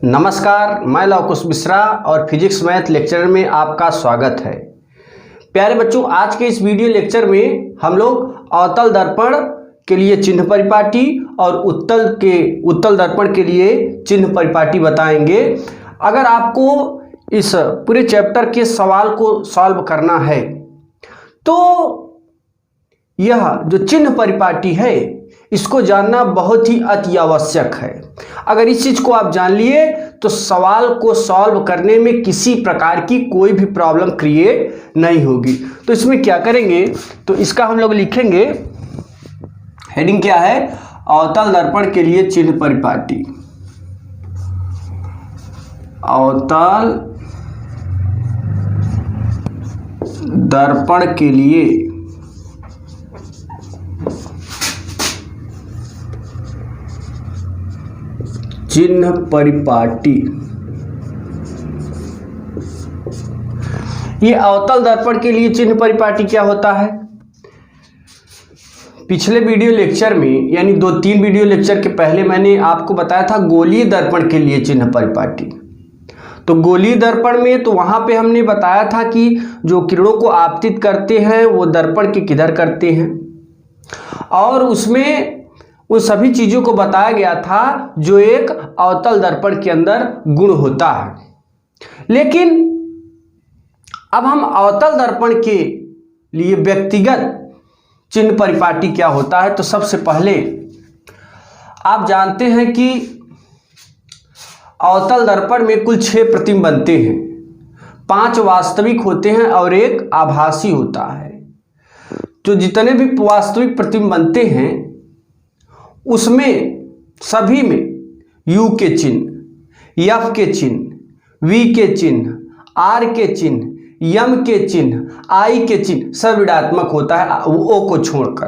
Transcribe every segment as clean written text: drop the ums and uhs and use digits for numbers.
नमस्कार, मैं लवकुश मिश्रा और फिजिक्स मैथ लेक्चर में आपका स्वागत है। प्यारे बच्चों, आज के इस वीडियो लेक्चर में हम लोग अवतल दर्पण के लिए चिन्ह परिपाटी और उत्तल दर्पण के लिए चिन्ह परिपाटी बताएंगे। अगर आपको इस पूरे चैप्टर के सवाल को सॉल्व करना है तो यह जो चिन्ह परिपाटी है इसको जानना बहुत ही अति आवश्यक है। अगर इस चीज को आप जान लिए तो सवाल को सॉल्व करने में किसी प्रकार की कोई भी प्रॉब्लम क्रिएट नहीं होगी। तो इसमें क्या करेंगे, तो इसका हम लोग लिखेंगे, हेडिंग क्या है, अवतल दर्पण के लिए चिन्ह परिपाटी। अवतल दर्पण के लिए चिन्ह परिपाटी। ये अवतल दर्पण के लिए चिन्ह परिपाटी क्या होता है? पिछले वीडियो लेक्चर में यानी 2-3 वीडियो लेक्चर के पहले मैंने आपको बताया था गोलीय दर्पण के लिए चिन्ह परिपाटी। तो गोलीय दर्पण में तो वहां पे हमने बताया था कि जो किरणों को आपतित करते हैं वो दर्पण के किधर करते हैं, और उसमें उन सभी चीजों को बताया गया था जो एक अवतल दर्पण के अंदर गुण होता है। लेकिन अब हम अवतल दर्पण के लिए व्यक्तिगत चिन्ह परिपाटी क्या होता है, तो सबसे पहले आप जानते हैं कि अवतल दर्पण में कुल 6 प्रतिबिंब बनते हैं। 5 वास्तविक होते हैं और 1 आभासी होता है। जो जितने भी वास्तविक प्रतिबिंब बनते हैं उसमें सभी में U के चिन्ह, F के चिन्ह, V के चिन्ह, R के चिन्ह, M के चिन्ह, I के चिन्ह सब ऋणात्मक होता है O को छोड़कर,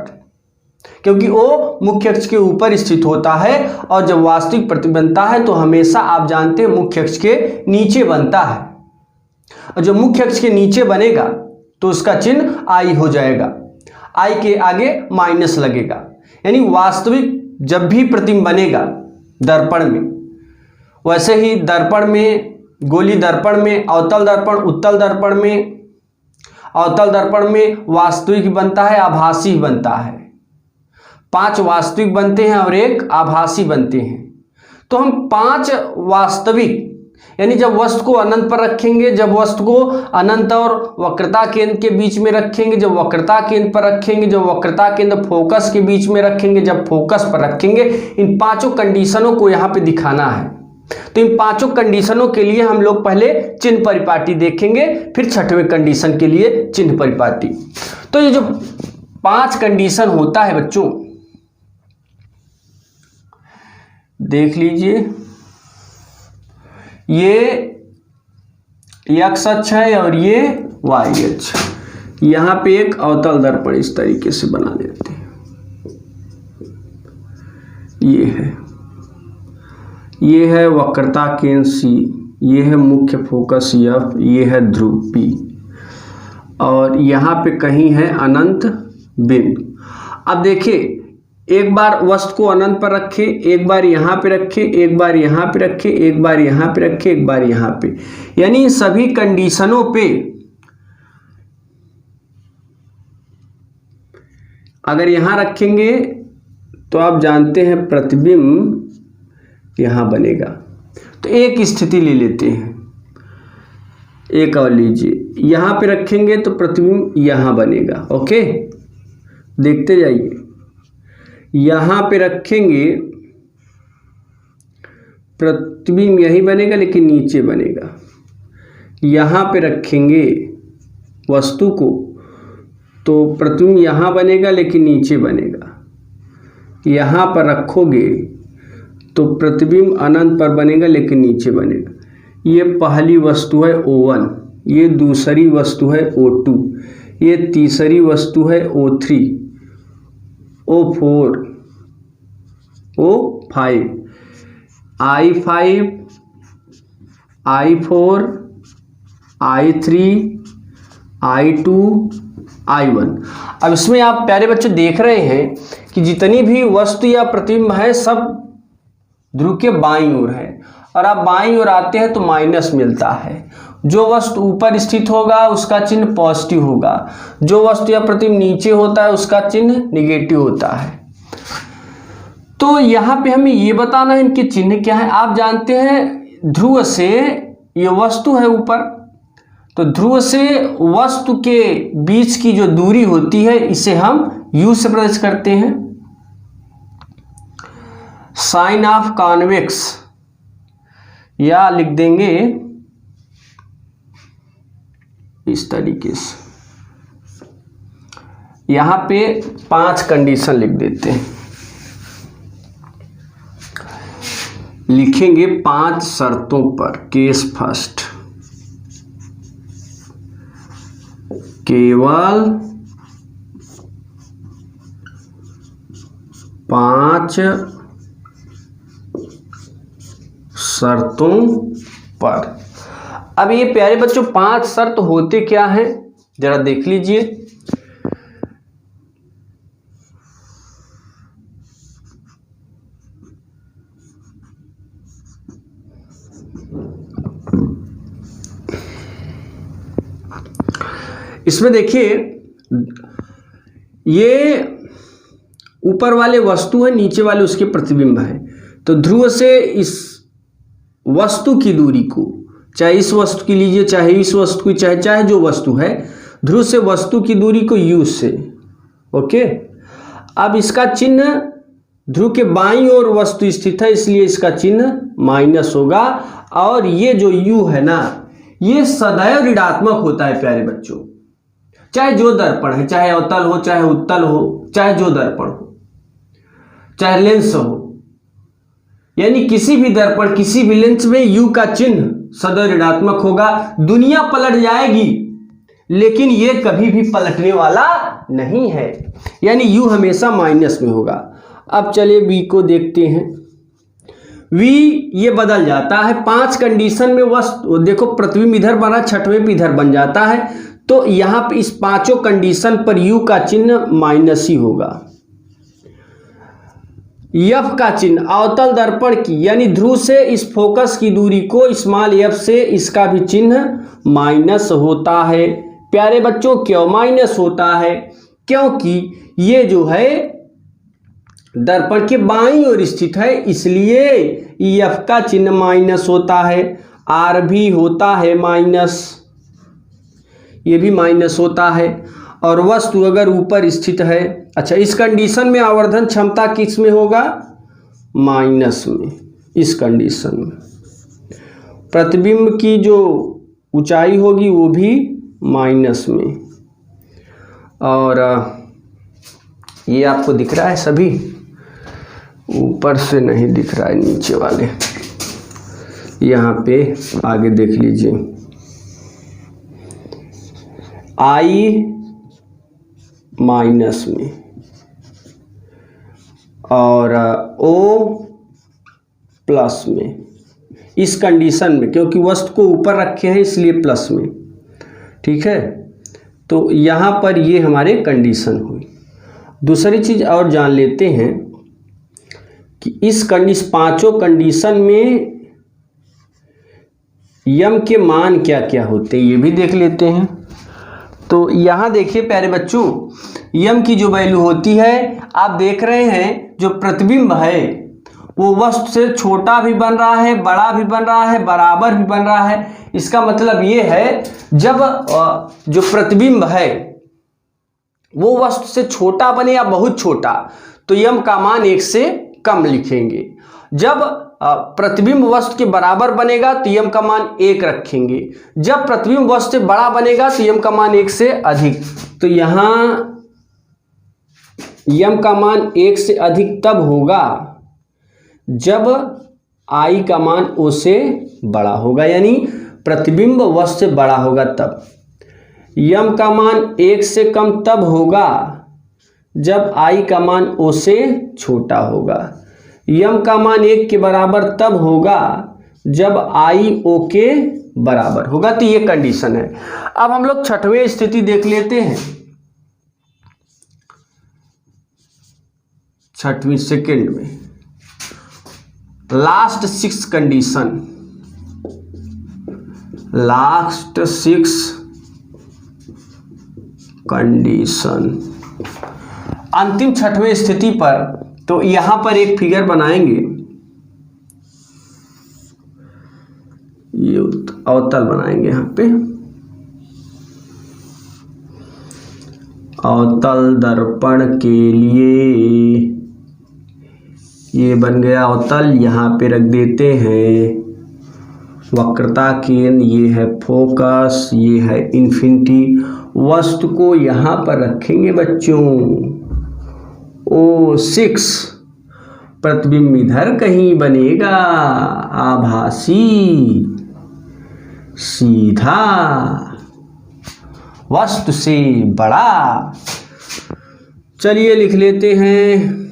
क्योंकि O मुख्य अक्ष के ऊपर स्थित होता है और जब वास्तविक प्रतिबिंब बनता है तो हमेशा आप जानते हैं मुख्य अक्ष के नीचे बनता है, और जब मुख्य अक्ष के नीचे बनेगा तो उसका चिन्ह I हो जाएगा, I के आगे माइनस लगेगा। यानी वास्तविक जब भी प्रतिबिंब बनेगा दर्पण में, वैसे ही दर्पण में, गोलीय दर्पण में, अवतल दर्पण, उत्तल दर्पण में, अवतल दर्पण में वास्तविक बनता है, आभासी बनता है। 5 वास्तविक बनते हैं और 1 आभासी बनते हैं। तो हम 5 वास्तविक यानी जब वस्तु को अनंत पर रखेंगे, जब वस्तु को अनंत और वक्रता केंद्र के बीच में रखेंगे, जब वक्रता केंद्र पर रखेंगे, जब वक्रता केंद्र फोकस के बीच में रखेंगे, जब फोकस पर रखेंगे, इन 5 कंडीशनों को यहाँ पे दिखाना है। तो इन 5 कंडीशनों के लिए हम लोग पहले चिन्ह परिपाटी देखेंगे, फिर 6वें कंडीशन के लिए चिन्ह परिपाटी। तो ये जो 5 कंडीशन होता है बच्चों, देख लीजिए, ये x अक्ष है और ये y अक्ष। यहां पे एक अवतल दर्पण इस तरीके से बना देते हैं। ये है वक्रता केंद्र C, ये है मुख्य फोकस F, ये है ध्रुव P, और यहां पे कहीं है अनंत बिंदु। अब देखिए, एक बार वस्तु को अनंत पर रखे, एक बार यहाँ पे रखे, एक बार यहाँ पे रखे, एक बार यहाँ पे रखे, एक बार यहाँ पे, यानी सभी कंडीशनों पे अगर यहाँ रखेंगे तो आप जानते हैं प्रतिबिंब यहाँ बनेगा। तो एक स्थिति ले लेते हैं, एक और लीजिए, यहाँ पे रखेंगे तो प्रतिबिंब यहाँ बनेगा। ओके, देखते जाइए, यहाँ पे रखेंगे प्रतिबिंब यही बनेगा लेकिन नीचे बनेगा। यहाँ पे रखेंगे वस्तु को तो प्रतिबिंब यहाँ बनेगा लेकिन नीचे बनेगा। यहाँ पर रखोगे तो प्रतिबिंब अनंत पर बनेगा लेकिन नीचे बनेगा। ये पहली वस्तु है O1, ये दूसरी वस्तु है O2, ये तीसरी वस्तु है O3, O4, O5, I5, I4, I3, I2, I1। अब इसमें आप प्यारे बच्चे देख रहे हैं कि जितनी भी वस्तु या प्रतिबिंब है सब ध्रुव के बाईं ओर है और आप बाईं ओर आते हैं तो माइनस मिलता है। जो वस्तु ऊपर स्थित होगा उसका चिन्ह पॉजिटिव होगा, जो वस्तु या प्रतिबिंब नीचे होता है उसका चिन्ह निगेटिव होता है। तो यहाँ पे हमें ये बताना है इनके चिन्ह क्या है। आप जानते हैं ध्रुव से ये वस्तु है ऊपर, तो ध्रुव से वस्तु के बीच की जो दूरी होती है इसे हम u से प्रदर्शित करते हैं। साइन ऑफ कॉन्वेक्स, या लिख देंगे इस तरीके से, यहां पे 5 कंडीशन लिख देते हैं, लिखेंगे 5 शर्तों पर। केस फर्स्ट, केवल 5 शर्तों पर। अब ये प्यारे बच्चों 5 शर्त होते क्या हैं जरा देख लीजिए। इसमें देखिए ये ऊपर वाले वस्तु है, नीचे वाले उसके प्रतिबिंब है। तो ध्रुव से इस वस्तु की दूरी को, चाहे इस वस्तु की लीजिए चाहे इस वस्तु की, चाहे जो वस्तु है, ध्रुव से वस्तु की दूरी को u से। ओके, अब इसका चिन्ह ध्रुव के बाईं ओर वस्तु स्थित है इसलिए इसका चिन्ह माइनस होगा। और ये जो u है ना, ये सदैव ऋणात्मक होता है प्यारे बच्चों, चाहे जो दर्पण है, चाहे अवतल हो चाहे उत्तल हो, चाहे जो दर्पण हो, चाहे लेंस हो, यानी किसी भी दर्पण किसी भी लेंस में u का चिन्ह सदैव ऋणात्मक होगा। दुनिया पलट जाएगी लेकिन ये कभी भी पलटने वाला नहीं है, यानी u हमेशा माइनस में होगा। अब चलिए v को देखते हैं। v ये बदल जाता है 5 कंडीशन में। वस्तु देखो प्रतिबिंब इधर बना, छठवें पे इधर बन जाता है, तो यहां पे इस 5 कंडीशन पर u का चिन्ह माइनस ही होगा। f का चिन्ह अवतल दर्पण की, यानी ध्रुव से इस फोकस की दूरी को स्मॉल f से, इसका भी चिन्ह माइनस होता है। प्यारे बच्चों क्यों माइनस होता है? क्योंकि ये जो है दर्पण के बाईं ओर स्थित है इसलिए f का चिन्ह माइनस होता है। r भी होता है माइनस, ये भी माइनस होता है। और वस्तु अगर ऊपर स्थित है, अच्छा इस कंडीशन में आवर्धन क्षमता किस में होगा? माइनस में। इस कंडीशन में प्रतिबिंब की जो ऊंचाई होगी वो भी माइनस में। और ये आपको दिख रहा है सभी, ऊपर से नहीं दिख रहा है, नीचे वाले यहाँ पे आगे देख लीजिए। I माइनस में और O प्लस में, इस कंडीशन में, क्योंकि वस्तु को ऊपर रखे हैं इसलिए प्लस में। ठीक है, तो यहाँ पर ये हमारे कंडीशन हुई। दूसरी चीज़ और जान लेते हैं कि इस पांचों कंडीशन में यम के मान क्या क्या होते हैं ये भी देख लेते हैं। तो यहाँ देखिए प्यारे बच्चों, यम की जो वैल्यू होती है, आप देख रहे हैं जो प्रतिबिंब है वो वस्तु से छोटा भी बन रहा है, बड़ा भी बन रहा है, बराबर भी बन रहा है। इसका मतलब ये है जब जो प्रतिबिंब है वो वस्तु से छोटा बने या बहुत छोटा तो यम का मान 1 से कम लिखेंगे। जब प्रतिबिंब वस्तु के बराबर बनेगा तो यम का मान 1 रखेंगे। जब प्रतिबिंब वस्तु से बड़ा बनेगा तो यम का मान 1 से अधिक। तो यहाँ यम का मान 1 से अधिक तब होगा जब आई का मान ओ से बड़ा होगा, यानी प्रतिबिंब वस्तु से बड़ा होगा तब। यम का मान 1 से कम तब होगा जब आई का मान ओ से छोटा होगा। यम का मान 1 के बराबर तब होगा जब आई ओ के बराबर होगा। तो ये कंडीशन है। अब हम लोग छठवें स्थिति देख लेते हैं। छठवीं सेकंड में लास्ट 6 कंडीशन, लास्ट 6 कंडीशन, अंतिम छठवें स्थिति पर। तो यहां पर एक फिगर बनाएंगे, ये अवतल बनाएंगे यहां पे, अवतल दर्पण के लिए ये बन गया अवतल, यहाँ पे रख देते हैं वक्रता केंद्र, ये है फोकस, ये है इन्फिनिटी। वस्तु को यहाँ पर रखेंगे बच्चों, O6, प्रतिबिंब इधर कहीं बनेगा, आभासी, सीधा, वस्तु से बड़ा। चलिए लिख लेते हैं,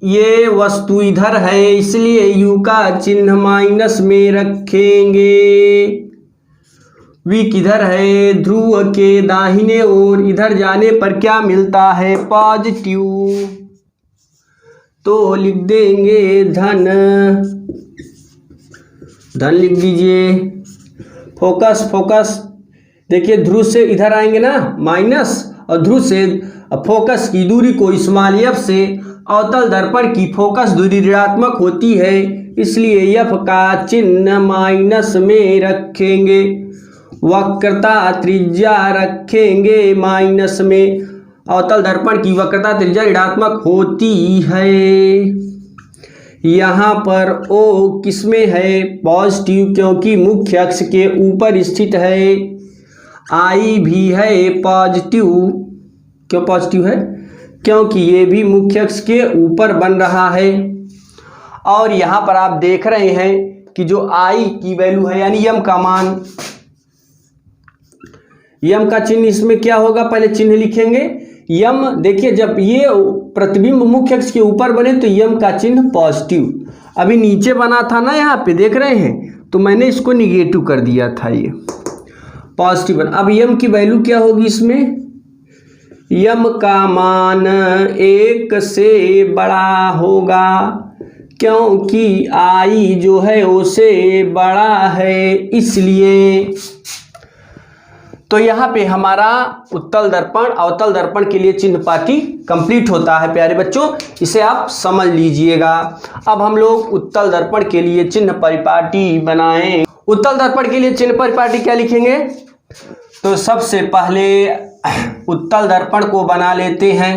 ये वस्तु इधर है इसलिए U का चिन्ह माइनस में रखेंगे। V किधर है, ध्रुव के दाहिने ओर, इधर जाने पर क्या मिलता है, पॉजिटिव, तो लिख देंगे धन, धन लिख दीजिए। फोकस, फोकस देखिए ध्रुव से इधर आएंगे ना माइनस, और ध्रुव से फोकस की दूरी को स्मॉल f से अवतल दर्पण की फोकस दूरी ऋणात्मक होती है, इसलिए f का चिन्ह माइनस में रखेंगे। वक्रता त्रिज्या रखेंगे माइनस में, अवतल दर्पण की वक्रता त्रिज्या ऋणात्मक होती है। यहाँ पर O किसमें है, पॉजिटिव, क्योंकि मुख्य अक्ष के ऊपर स्थित है। I भी है पॉजिटिव, क्यों पॉजिटिव है, क्योंकि ये भी मुख्य अक्ष के ऊपर बन रहा है। और यहाँ पर आप देख रहे हैं कि जो I की वैल्यू है यानी m का मान, m का चिन्ह इसमें क्या होगा, पहले चिन्ह लिखेंगे m। देखिए जब ये प्रतिबिंब मुख्य अक्ष के ऊपर बने तो m का चिन्ह पॉजिटिव, अभी नीचे बना था ना यहाँ पे देख रहे हैं, तो मैंने इसको निगेटिव कर दिया था, ये पॉजिटिव बना। अब m की वैल्यू क्या होगी इसमें, m का मान 1 से बड़ा होगा, क्योंकि I जो है उससे बड़ा है, इसलिए। तो यहाँ पे हमारा उत्तल दर्पण अवतल दर्पण के लिए चिन्ह पाटी कंप्लीट होता है प्यारे बच्चों, इसे आप समझ लीजिएगा। अब हम लोग उत्तल दर्पण के लिए चिन्ह परिपाटी बनाएं। उत्तल दर्पण के लिए चिन्ह परिपाटी क्या लिखेंगे, तो सबसे पहले उत्तल दर्पण को बना लेते हैं।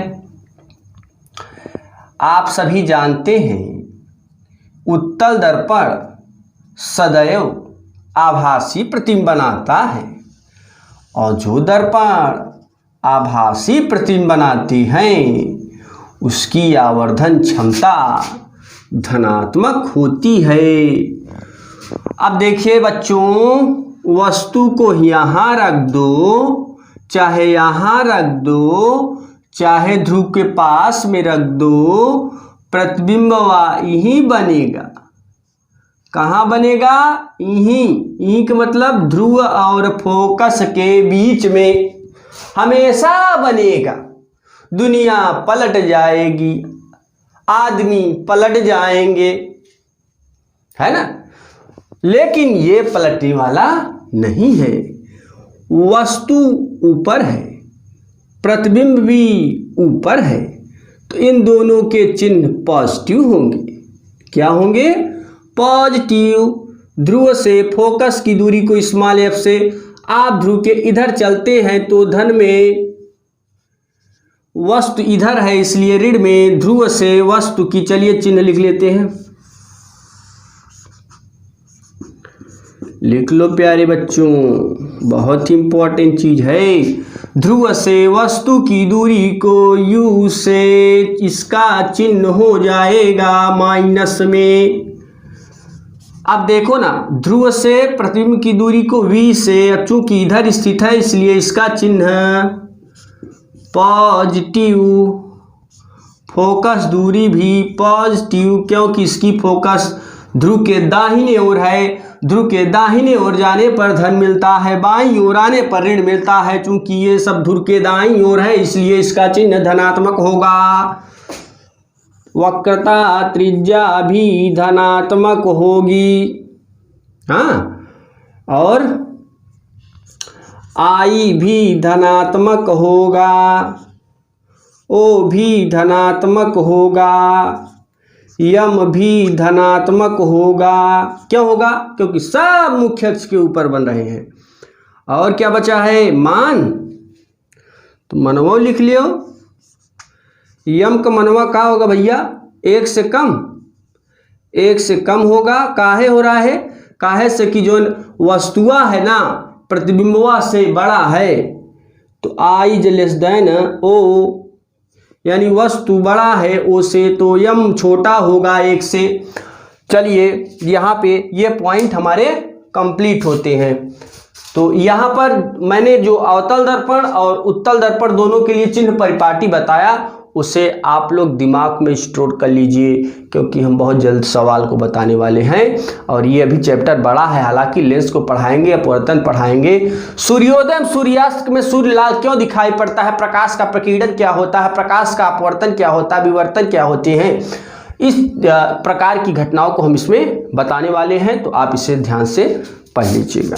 आप सभी जानते हैं उत्तल दर्पण सदैव आभासी प्रतिबिंब बनाता है, और जो दर्पण आभासी प्रतिबिंब बनाते हैं उसकी आवर्धन क्षमता धनात्मक होती है। अब देखिए बच्चों, वस्तु को यहाँ रख दो, चाहे यहाँ रख दो, चाहे ध्रुव के पास में रख दो, प्रतिबिंब यही बनेगा। कहाँ बनेगा, यहीं, यहीं का मतलब ध्रुव और फोकस के बीच में हमेशा बनेगा। दुनिया पलट जाएगी, आदमी पलट जाएंगे, है ना, लेकिन ये पलटने वाला नहीं है। वस्तु ऊपर है, प्रतिबिंब भी ऊपर है, तो इन दोनों के चिन्ह पॉजिटिव होंगे। क्या होंगे, पॉजिटिव। ध्रुव से फोकस की दूरी को स्मॉल f से आप ध्रुव के इधर चलते हैं तो धन में, वस्तु इधर है इसलिए ऋण में, ध्रुव से वस्तु की, चलिए चिन्ह लिख लेते हैं, लिख लो प्यारे बच्चों, बहुत ही इंपॉर्टेंट चीज है। ध्रुव से वस्तु की दूरी को u से, इसका चिन्ह हो जाएगा माइनस में। अब देखो ना, ध्रुव से प्रतिबिंब की दूरी को v से, अब चूंकि इधर स्थित है इसलिए इसका चिन्ह पॉजिटिव। फोकस दूरी भी पॉजिटिव, क्योंकि इसकी फोकस ध्रुव के दाहिने ओर है। ध्रुव के दाहिने ओर जाने पर धन मिलता है, बाईं ओर आने पर ऋण मिलता है। चूंकि ये सब ध्रुव के दाईं ओर है इसलिए इसका चिन्ह धनात्मक होगा। वक्रता त्रिज्या भी धनात्मक होगी। हाँ, और आई भी धनात्मक होगा, ओ भी धनात्मक होगा, यम भी धनात्मक होगा। क्या होगा? क्योंकि सब मुख्य अक्ष के ऊपर बन रहे हैं। और क्या बचा है? मान। तो मनवा लिख लियो। यम का मनवा क्या होगा भैया? 1 से कम, 1 से कम होगा। काहे हो रहा है? काहे से कि जो वस्तुआ है ना प्रतिबिंबवा से बड़ा है, तो आई इज लेस देन ओ, यानी वस्तु बड़ा है ओ से, तो यम छोटा होगा 1 से। चलिए यहाँ पे ये पॉइंट हमारे कंप्लीट होते हैं। तो यहाँ पर मैंने जो अवतल दर्पण और उत्तल दर्पण दोनों के लिए चिन्ह परिपाटी बताया, उसे आप लोग दिमाग में स्टोर कर लीजिए, क्योंकि हम बहुत जल्द सवाल को बताने वाले हैं। और ये अभी चैप्टर बड़ा है, हालांकि लेंस को पढ़ाएंगे, अपवर्तन पढ़ाएंगे, सूर्योदय सूर्यास्त में सूर्य लाल क्यों दिखाई पड़ता है, प्रकाश का प्रकीर्णन क्या होता है, प्रकाश का अपवर्तन क्या होता है, विवर्तन क्या होते हैं, इस प्रकार की घटनाओं को हम इसमें बताने वाले हैं। तो आप इसे ध्यान से पढ़ लीजिएगा।